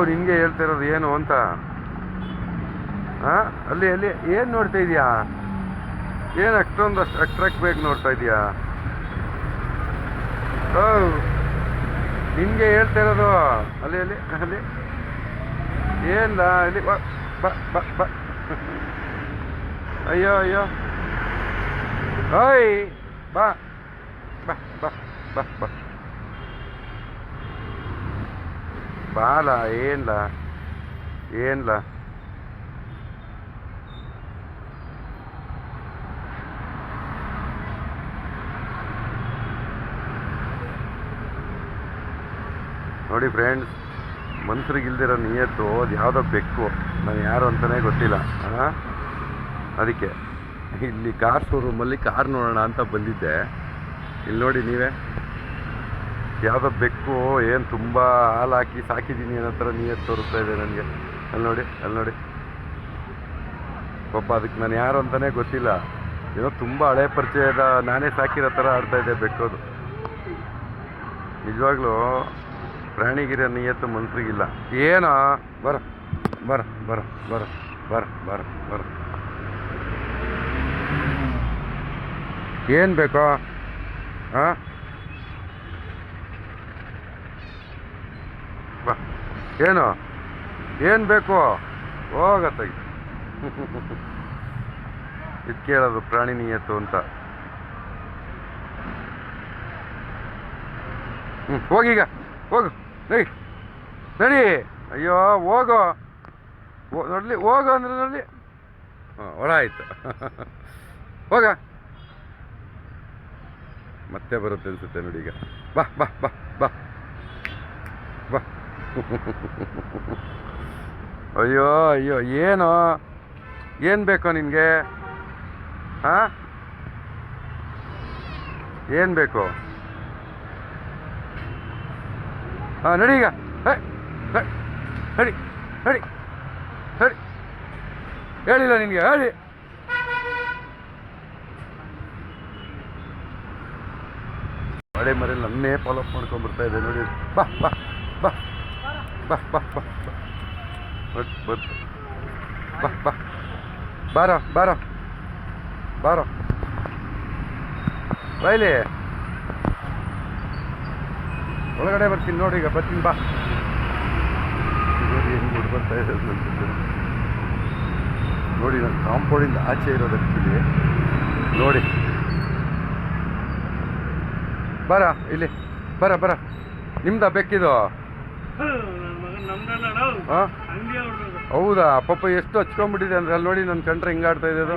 ನಿನಗೆ ಹೇಳ್ತಿರೋದು ಏನು ಅಂತ. ಹಾಂ, ಅಲ್ಲಿ ಅಲ್ಲಿ ಏನು ನೋಡ್ತಾ ಇದೀಯಾ? ಏನು ಅಷ್ಟೊಂದಷ್ಟು ಅಟ್ರಾಕ್ಟ್ ನೋಡ್ತಾ ಇದೀಯಾ? ಓ, ನಿನಗೆ ಹೇಳ್ತಾ ಇರೋದು ಅಲ್ಲಿ ಅಲ್ಲಿ ಅಲ್ಲಿ ಏನಿಲ್ಲ ಇಲ್ಲಿ ಬಾ ಬಾ ಬಾ ಬಾ. ಅಯ್ಯೋ ಅಯ್ಯೋ, ಓಯ್ ಬಾ ಬಾ ಬಾ ಬಾ ಬಾ ಬಾಲ. ಏನಿಲ್ಲ ಏನಿಲ್ಲ. ನೋಡಿ ಫ್ರೆಂಡ್ಸ್, ಮನ್ಸರಿಗಿಲ್ದಿರೋ ನಿಯತ್ತು ಅದು ಯಾವುದೋ ಬೆಕ್ಕು, ನಾನು ಯಾರು ಅಂತಲೇ ಗೊತ್ತಿಲ್ಲ. ಅದಕ್ಕೆ ಇಲ್ಲಿ ಕಾರ್ ಶೋರೂಮಲ್ಲಿ ಕಾರ್ ನೋಡೋಣ ಅಂತ ಬಂದಿದ್ದೆ. ಇಲ್ಲಿ ನೋಡಿ ನೀವೇ, ಯಾವುದೋ ಬೆಕ್ಕು ಏನು ತುಂಬ ಹಾಲು ಹಾಕಿ ಸಾಕಿದ್ದೀನಿ ಅನ್ನೋ ಥರ ನಿಯತ್ತು ತೋರಿಸ್ತಾ ಇದೆ ನನಗೆ. ಅಲ್ಲಿ ನೋಡಿ, ಅಲ್ಲಿ ನೋಡಿ ಪಾಪ. ಅದಕ್ಕೆ ನಾನು ಯಾರು ಅಂತಲೇ ಗೊತ್ತಿಲ್ಲ. ಏನೋ ತುಂಬ ಹಳೆ ಪರಿಚಯದ ನಾನೇ ಸಾಕಿರೋ ಥರ ಆಡ್ತಾ ಇದೆ ಬೆಕ್ಕೋದು. ನಿಜವಾಗ್ಲೂ ಪ್ರಾಣಿಗಿರೋ ನಿಯತ್ತು ಮನ್ಸರಿಗಿಲ್ಲ. ಏನೋ ಬರ ಬರ ಬರ ಬರ ಬರ ಬರ ಬರ. ಏನು ಬೇಕೋ? ಹಾಂ, ಬಾ. ಏನು ಏನು ಬೇಕು? ಹೋಗತ್ತಾಗಿ ಇದು ಕೇಳೋದು ಪ್ರಾಣಿ ನಿಯತ್ತು ಅಂತ. ಹೋಗೀಗ, ಹೋಗು ನಡಿ ನಡಿ. ಅಯ್ಯೋ ಹೋಗೋ, ನೋಡಲಿ ಹೋಗು ಅಂದ್ರೆ ನೋಡಲಿ. ಹಾಂ, ಹೊರ ಆಯಿತು. ಹೋಗ, ಮತ್ತೆ ಬರುತ್ತೆ ಅನಿಸುತ್ತೆ ನೋಡಿ ಈಗ. ಬಾ ಬಾ ಬಾ ಬಾ ಬಾ. ಅಯ್ಯೋ ಅಯ್ಯೋ, ಏನು ಏನು ಬೇಕೋ ನಿನಗೆ? ಹಾಂ, ಏನು ಬೇಕು? ಹಾಂ, ನಡಿ ಈಗ. ನಡಿ ನಡಿ ನಡಿ. ಹೇಳಿಲ್ಲ ನಿನಗೆ? ಹೇಳಿ. ಮಳೆ ಮರೇಲಿ ನನ್ನೇ ಫಾಲೋಅಪ್ ಮಾಡ್ಕೊಂಡ್ಬರ್ತಾ ಇದೆ ನೋಡಿ. ಬಾ ಬಾ ಬಾ ಬಾ ಬಾ ಬಾ ಬಾ ಬಾ ಬಾ ಬಾರೋ ಬಾರೋ ಬಾರೋ ಬೈಲಿ. ಒಳಗಡೆ ಬರ್ತೀನಿ ನೋಡಿ ಈಗ, ಬರ್ತೀನಿ ಬಾ. ನೋಡಿ ಹೆಂಗೆ ಹುಡುಗ ಬರ್ತಾ ಇದೆ ನೋಡಿ. ನಾನು ಕಾಂಪೌಂಡಿಂದ ಆಚೆ ಇರೋದು ಆ್ಯಕ್ಚುಲಿ. ನೋಡಿ ಬರ ಇಲ್ಲಿ, ಬರ ಬರ. ನಿಮ್ದ ಬೇಕಿದು? ಹಾಂ, ಹೌದಾ? ಪಾಪ ಎಷ್ಟು ಹಚ್ಕೊಂಡ್ಬಿಟ್ಟಿದೆ ಅಂದ್ರೆ ಅಲ್ಲಿ ನೋಡಿ, ನನ್ನ ಕಂಡ್ರೆ ಹಿಂಗಾಡ್ತಾ ಇದೆ ಅದು.